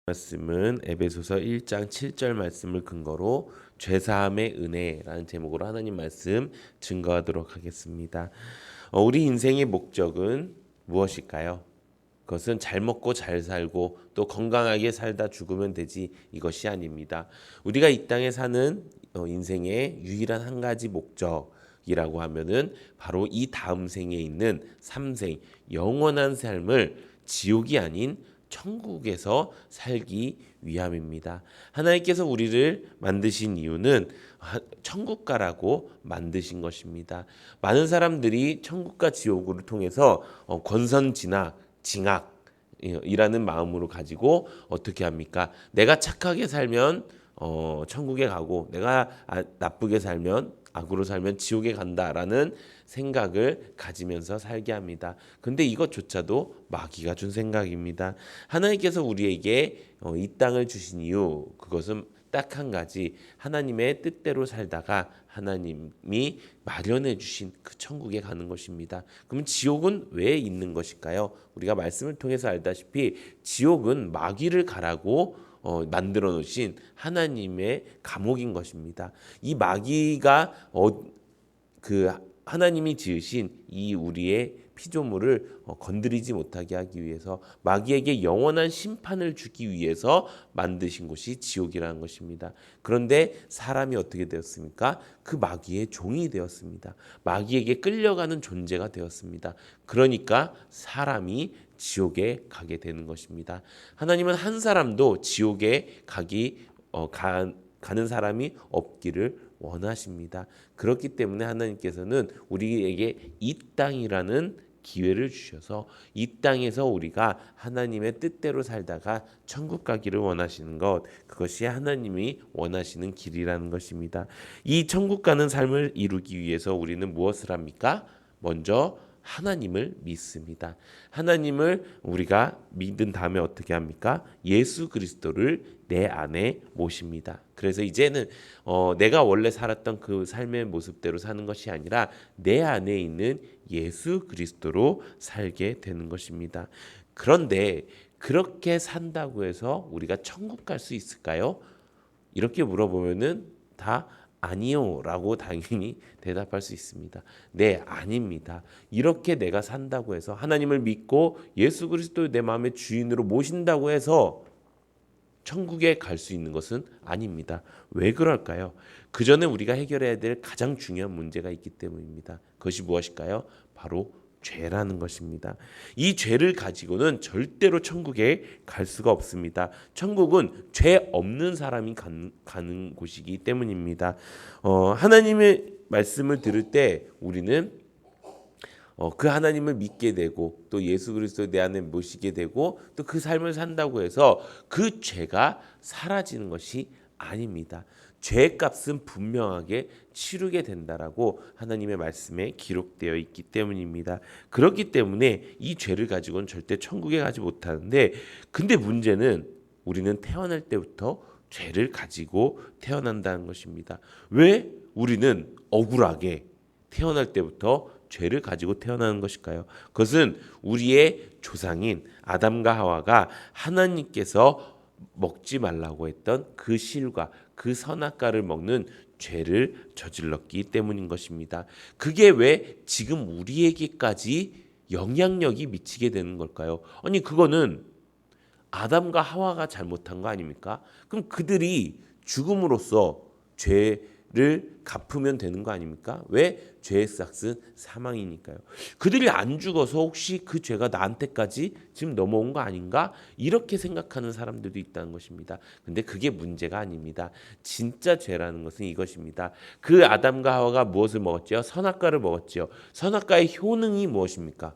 말씀은 에베소서 1장 7절 말씀을 근거로 죄사함의 은혜라는 제목으로 하나님 말씀 증거하도록 하겠습니다. 우리 인생의 목적은 무엇일까요? 그것은 잘 먹고 잘 살고 또 건강하게 살다 죽으면 되지, 이것이 아닙니다. 우리가 이 땅에 사는 인생의 유일한 한 가지 목적이라고 하면은 바로 이 다음 생에 있는 삼생 영원한 삶을 지옥이 아닌 천국에서 살기 위함입니다. 하나님께서 우리를 만드신 이유는 천국가라고 만드신 것입니다. 많은 사람들이 천국과 지옥을 통해서 권선징악, 징악이라는 마음으로 가지고 어떻게 합니까? 내가 착하게 살면 천국에 가고 내가 나쁘게 살면, 악으로 살면 지옥에 간다라는 생각을 가지면서 살게 합니다. 근데 이것조차도 마귀가 준 생각입니다. 하나님께서 우리에게 이 땅을 주신 이유, 그것은 딱 한 가지, 하나님의 뜻대로 살다가 하나님이 마련해 주신 그 천국에 가는 것입니다. 그럼 지옥은 왜 있는 것일까요? 우리가 말씀을 통해서 알다시피 지옥은 마귀를 가라고 만들어 놓으신 하나님의 감옥인 것입니다. 이 마귀가 그 하나님이 지으신 이 우리의 피조물을 건드리지 못하게 하기 위해서, 마귀에게 영원한 심판을 주기 위해서 만드신 곳이 지옥이라는 것입니다. 그런데 사람이 어떻게 되었습니까? 그 마귀의 종이 되었습니다. 마귀에게 끌려가는 존재가 되었습니다. 그러니까 사람이 지옥에 가게 되는 것입니다. 하나님은 한 사람도 지옥에 가는 사람이 없기를 원하십니다. 그렇기 때문에 하나님께서는 우리에게 이 땅이라는 기회를 주셔서 이 땅에서 우리가 하나님의 뜻대로 살다가 천국 가기를 원하시는 것, 그것이 하나님이 원하시는 길이라는 것입니다. 이 천국 가는 삶을 이루기 위해서 우리는 무엇을 합니까? 먼저 하나님을 믿습니다. 하나님을 우리가 믿은 다음에 어떻게 합니까? 예수 그리스도를 내 안에 모십니다. 그래서 이제는 내가 원래 살았던 그 삶의 모습대로 사는 것이 아니라 내 안에 있는 예수 그리스도로 살게 되는 것입니다. 그런데 그렇게 산다고 해서 우리가 천국 갈 수 있을까요? 이렇게 물어보면은 다 아니요라고 당연히 대답할 수 있습니다. 네, 아닙니다. 이렇게 내가 산다고 해서, 하나님을 믿고 예수 그리스도를 내 마음의 주인으로 모신다고 해서 천국에 갈 수 있는 것은 아닙니다. 왜 그럴까요? 그 전에 우리가 해결해야 될 가장 중요한 문제가 있기 때문입니다. 그것이 무엇일까요? 바로 죄라는 것입니다. 이 죄를 가지고는 절대로 천국에 갈 수가 없습니다. 천국은 죄 없는 사람이 가는 곳이기 때문입니다. 하나님의 말씀을 들을 때 우리는 그 하나님을 믿게 되고 또 예수 그리스도 내 안에 모시게 되고 또 그 삶을 산다고 해서 그 죄가 사라지는 것이 아닙니다. 죄값은 분명하게 치르게 된다라고 하나님의 말씀에 기록되어 있기 때문입니다. 그렇기 때문에 이 죄를 가지고는 절대 천국에 가지 못하는데, 근데 문제는 우리는 태어날 때부터 죄를 가지고 태어난다는 것입니다. 왜 우리는 억울하게 태어날 때부터 죄를 가지고 태어나는 것일까요? 그것은 우리의 조상인 아담과 하와가 하나님께서 먹지 말라고 했던 그 실과 그 선악과를 먹는 죄를 저질렀기 때문인 것입니다. 그게 왜 지금 우리에게까지 영향력이 미치게 되는 걸까요? 아니, 그거는 아담과 하와가 잘못한 거 아닙니까? 그럼 그들이 죽음으로써 죄를 갚으면 되는 거 아닙니까? 왜? 죄의 삭은 사망이니까요. 그들이 안 죽어서 혹시 그 죄가 나한테까지 지금 넘어온 거 아닌가? 이렇게 생각하는 사람들도 있다는 것입니다. 근데 그게 문제가 아닙니다. 진짜 죄라는 것은 이것입니다. 그 아담과 하와가 무엇을 먹었지요? 선악과를 먹었지요. 선악과의 효능이 무엇입니까?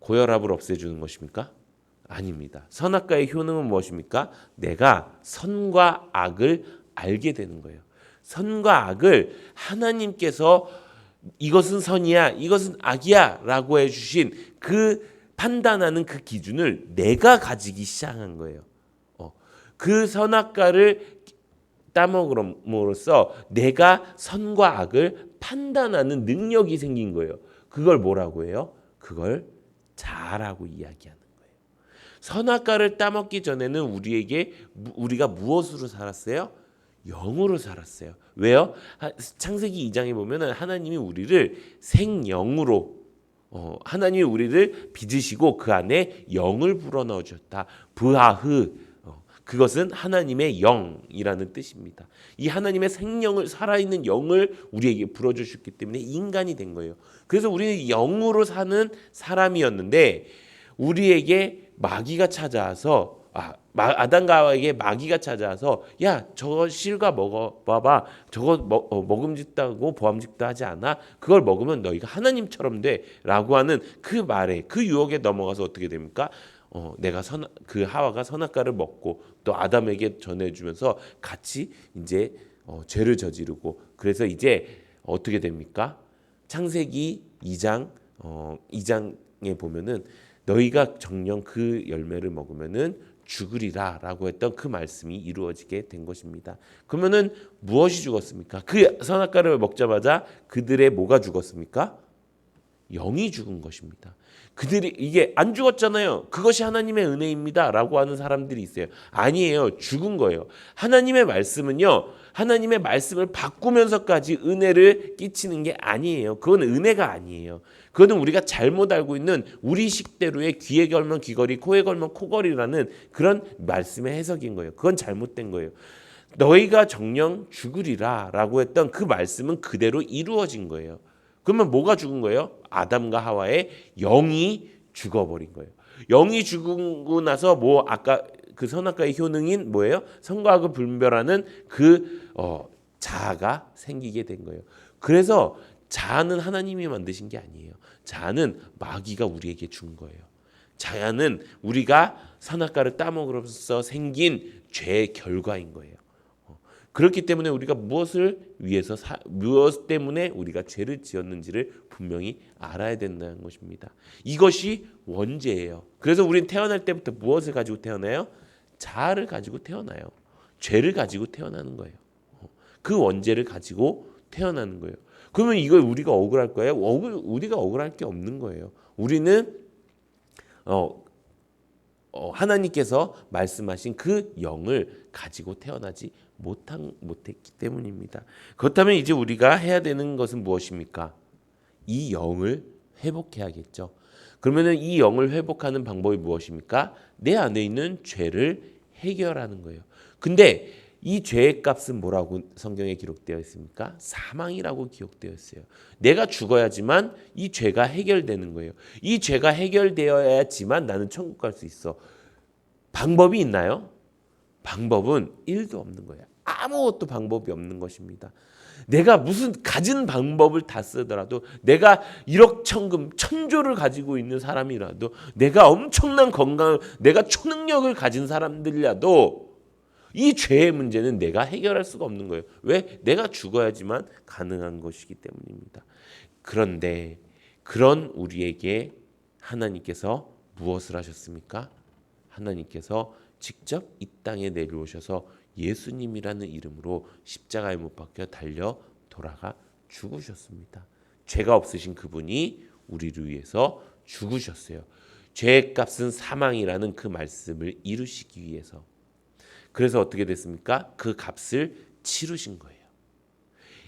고혈압을 없애주는 것입니까? 아닙니다. 선악과의 효능은 무엇입니까? 내가 선과 악을 알게 되는 거예요. 선과 악을 하나님께서 이것은 선이야, 이것은 악이야 라고 해주신 그 판단하는 그 기준을 내가 가지기 시작한 거예요. 그 선악과를 따먹음으로써 내가 선과 악을 판단하는 능력이 생긴 거예요. 그걸 뭐라고 해요? 그걸 자아라고 이야기하는 거예요. 선악과를 따먹기 전에는 우리가 무엇으로 살았어요? 영으로 살았어요. 왜요? 창세기 2장에 보면은 하나님이 우리를 생영으로 하나님이 우리를 빚으시고 그 안에 영을 불어넣어 주셨다. 브하흐 그것은 하나님의 영이라는 뜻입니다. 이 하나님의 생명을 살아있는 영을 우리에게 불어주셨기 때문에 인간이 된 거예요. 그래서 우리는 영으로 사는 사람이었는데 우리에게 마귀가 찾아와서 아담과 하와에게 마귀가 찾아와서 야 저거 실과 먹어봐봐 저거 먹음직도 보암직도 하지 않아 그걸 먹으면 너희가 하나님처럼 돼라고 하는 그 말에 그 유혹에 넘어가서 어떻게 됩니까? 내가 그 하와가 선악과를 먹고 또 아담에게 전해주면서 같이 이제 죄를 저지르고 그래서 이제 어떻게 됩니까? 창세기 2장에 보면은 너희가 정녕 그 열매를 먹으면은 죽으리라라고 했던 그 말씀이 이루어지게 된 것입니다. 그러면은 무엇이 죽었습니까? 그 선악과를 먹자마자 그들의 뭐가 죽었습니까? 영이 죽은 것입니다. 그들이 이게 안 죽었잖아요. 그것이 하나님의 은혜입니다라고 하는 사람들이 있어요. 아니에요. 죽은 거예요. 하나님의 말씀은요. 하나님의 말씀을 바꾸면서까지 은혜를 끼치는 게 아니에요. 그건 은혜가 아니에요. 그거는 우리가 잘못 알고 있는 우리 식대로의 귀에 걸면 귀걸이, 코에 걸면 코걸이라는 그런 말씀의 해석인 거예요. 그건 잘못된 거예요. 너희가 정녕 죽으리라라고 했던 그 말씀은 그대로 이루어진 거예요. 그러면 뭐가 죽은 거예요? 아담과 하와의 영이 죽어버린 거예요. 영이 죽고 나서 뭐 아까 그 선악과의 효능인 뭐예요? 선과 악을 분별하는 그 자아가 생기게 된 거예요. 그래서 자아는 하나님이 만드신 게 아니에요. 자아는 마귀가 우리에게 준 거예요. 자아는 우리가 선악과를 따먹으면서 생긴 죄의 결과인 거예요. 그렇기 때문에 우리가 무엇 때문에 우리가 죄를 지었는지를 분명히 알아야 된다는 것입니다. 이것이 원죄예요. 그래서 우리는 태어날 때부터 무엇을 가지고 태어나요? 자아를 가지고 태어나요. 죄를 가지고 태어나는 거예요. 그 원죄를 가지고 태어나는 거예요. 그러면 이걸 우리가 억울할 거예요? 우리가 억울할 게 없는 거예요. 우리는 하나님께서 말씀하신 그 영을 가지고 태어나지 못했기 때문입니다. 그렇다면 이제 우리가 해야 되는 것은 무엇입니까? 이 영을 회복해야겠죠. 그러면은 이 영을 회복하는 방법이 무엇입니까? 내 안에 있는 죄를 해결하는 거예요. 근데 이 죄의 값은 뭐라고 성경에 기록되어 있습니까? 사망이라고 기록되어 있어요. 내가 죽어야지만 이 죄가 해결되는 거예요. 이 죄가 해결되어야지만 나는 천국 갈 수 있어. 방법이 있나요? 방법은 1도 없는 거예요. 아무것도 방법이 없는 것입니다. 내가 무슨 가진 방법을 다 쓰더라도 내가 1억 천금 천조를 가지고 있는 사람이라도 내가 엄청난 건강을 내가 초능력을 가진 사람들이라도 이 죄의 문제는 내가 해결할 수가 없는 거예요. 왜? 내가 죽어야지만 가능한 것이기 때문입니다. 그런데 그런 우리에게 하나님께서 무엇을 하셨습니까? 하나님께서 직접 이 땅에 내려오셔서 예수님이라는 이름으로 십자가에 못 박혀 달려 돌아가 죽으셨습니다. 죄가 없으신 그분이 우리를 위해서 죽으셨어요. 죄의 값은 사망이라는 그 말씀을 이루시기 위해서. 그래서 어떻게 됐습니까? 그 값을 치르신 거예요.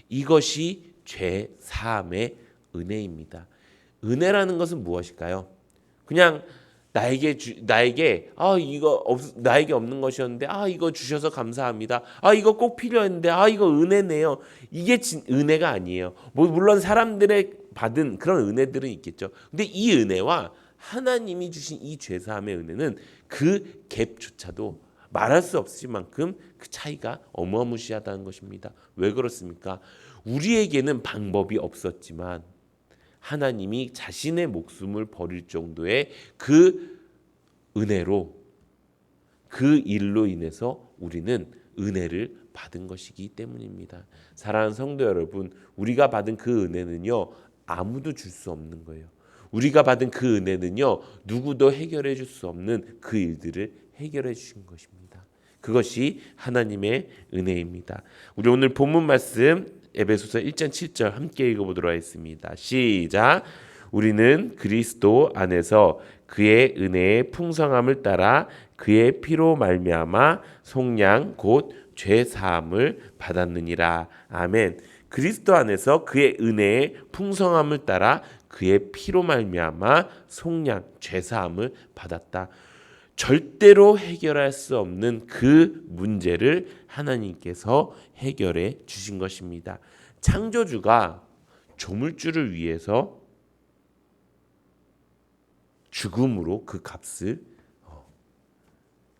이것이 죄 사함의 은혜입니다. 은혜라는 것은 무엇일까요? 그냥 나에게 나에게 없는 것이었는데 이거 주셔서 감사합니다. 이거 꼭 필요했는데 이거 은혜네요. 이게 은혜가 아니에요. 물론 사람들의 받은 그런 은혜들은 있겠죠. 근데 이 은혜와 하나님이 주신 이 죄사함의 은혜는 그 갭조차도 말할 수 없을 만큼 그 차이가 어마무시하다는 것입니다. 왜 그렇습니까? 우리에게는 방법이 없었지만 하나님이 자신의 목숨을 버릴 정도의 그 은혜로 그 일로 인해서 우리는 은혜를 받은 것이기 때문입니다. 사랑하는 성도 여러분, 우리가 받은 그 은혜는요 아무도 줄 수 없는 거예요. 우리가 받은 그 은혜는요 누구도 해결해 줄 수 없는 그 일들을 해결해 주신 것입니다. 그것이 하나님의 은혜입니다. 우리 오늘 본문 말씀 에베소서 1장 7절 함께 읽어보도록 하겠습니다. 시작. 우리는 그리스도 안에서 그의 은혜의 풍성함을 따라 그의 피로 말미암아 속량 곧 죄 사함을 받았느니라. 아멘. 그리스도 안에서 그의 은혜의 풍성함을 따라 그의 피로 말미암아 속량 죄 사함을 받았다. 절대로 해결할 수 없는 그 문제를 하나님께서 해결해 주신 것입니다. 창조주가 조물주를 위해서 죽음으로 그 값을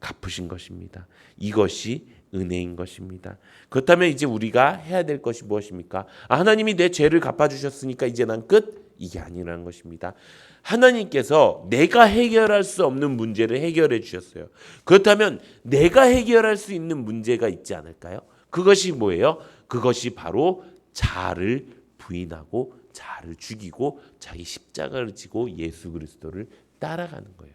갚으신 것입니다. 이것이 은혜인 것입니다. 그렇다면 이제 우리가 해야 될 것이 무엇입니까? 하나님이 내 죄를 갚아주셨으니까 이제 난 끝? 이게 아니라는 것입니다. 하나님께서 내가 해결할 수 없는 문제를 해결해 주셨어요. 그렇다면 내가 해결할 수 있는 문제가 있지 않을까요? 그것이 뭐예요? 그것이 바로 자아를 부인하고 자아를 죽이고 자기 십자가를 지고 예수 그리스도를 따라가는 거예요.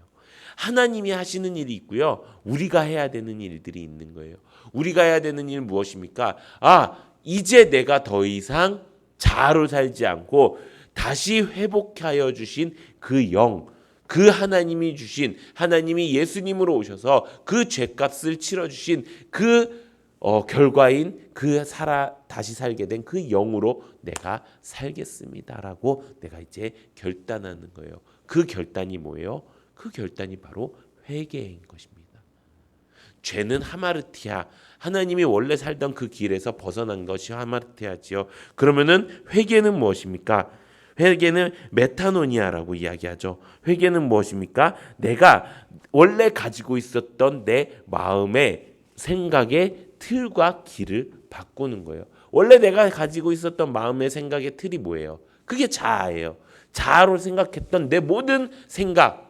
하나님이 하시는 일이 있고요. 우리가 해야 되는 일들이 있는 거예요. 우리가 해야 되는 일은 무엇입니까? 이제 내가 더 이상 자아로 살지 않고 다시 회복하여 주신 그 영, 그 하나님이 주신, 하나님이 예수님으로 오셔서 그 죄값을 치러주신 그 결과인 그 다시 살게 된 그 영으로 내가 살겠습니다라고 내가 이제 결단하는 거예요. 그 결단이 뭐예요? 그 결단이 바로 회개인 것입니다. 죄는 하마르티아, 하나님이 원래 살던 그 길에서 벗어난 것이 하마르티아지요. 그러면은 회개는 무엇입니까? 회개는 메타노니아라고 이야기하죠. 회개는 무엇입니까? 내가 원래 가지고 있었던 내 마음의 생각의 틀과 길을 바꾸는 거예요. 원래 내가 가지고 있었던 마음의 생각의 틀이 뭐예요? 그게 자아예요. 자아로 생각했던 내 모든 생각,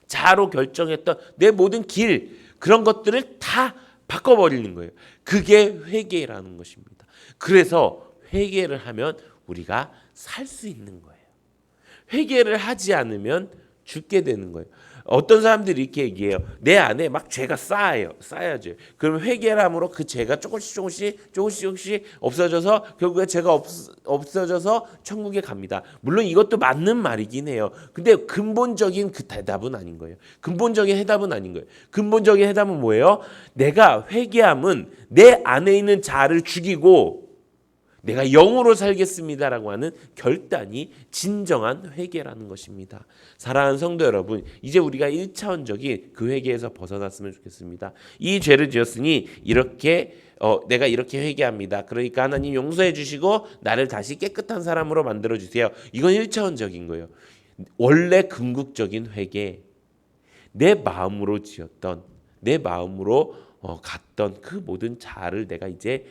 자아로 결정했던 내 모든 길, 그런 것들을 다 바꿔버리는 거예요. 그게 회개라는 것입니다. 그래서 회개를 하면 우리가 살 수 있는 거예요. 회개를 하지 않으면 죽게 되는 거예요. 어떤 사람들이 이렇게 얘기해요. 내 안에 막 죄가 쌓여져요. 그러면 회개를 함으로 그 죄가 조금씩 없어져서 결국에 죄가 없어져서 천국에 갑니다. 물론 이것도 맞는 말이긴 해요. 근데 근본적인 그 대답은 아닌 거예요. 근본적인 해답은 아닌 거예요. 근본적인 해답은 뭐예요? 내가 회개함은 내 안에 있는 자아를 죽이고 내가 영으로 살겠습니다라고 하는 결단이 진정한 회개라는 것입니다. 사랑하는 성도 여러분, 이제 우리가 1차원적인 그 회개에서 벗어났으면 좋겠습니다. 이 죄를 지었으니 이렇게 내가 이렇게 회개합니다. 그러니까 하나님 용서해 주시고 나를 다시 깨끗한 사람으로 만들어 주세요. 이건 1차원적인 거예요. 원래 궁극적인 회개, 내 마음으로 지었던, 내 마음으로 갔던 그 모든 자아를 내가 이제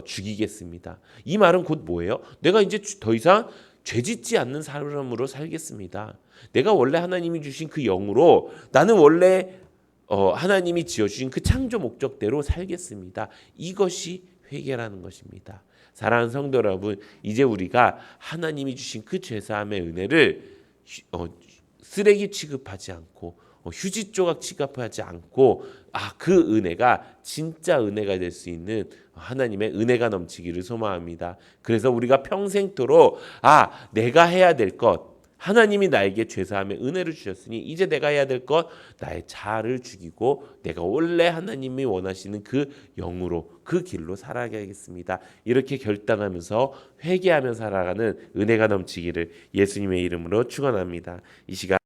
죽이겠습니다. 이 말은 곧 뭐예요? 내가 이제 더 이상 죄짓지 않는 사람으로 살겠습니다. 내가 원래 하나님이 주신 그 영으로 나는 원래 하나님이 지어주신 그 창조 목적대로 살겠습니다. 이것이 회개라는 것입니다. 사랑하는 성도 여러분, 이제 우리가 하나님이 주신 그 죄사함의 은혜를 쓰레기 취급하지 않고 휴지 조각 취급하지 않고 그 은혜가 진짜 은혜가 될 수 있는 하나님의 은혜가 넘치기를 소망합니다. 그래서 우리가 평생토록 내가 해야 될 것, 하나님이 나에게 죄사함의 은혜를 주셨으니 이제 내가 해야 될 것, 나의 자아를 죽이고 내가 원래 하나님이 원하시는 그 영으로 그 길로 살아가겠습니다. 이렇게 결단하면서 회개하며 살아가는 은혜가 넘치기를 예수님의 이름으로 축원합니다. 이 시간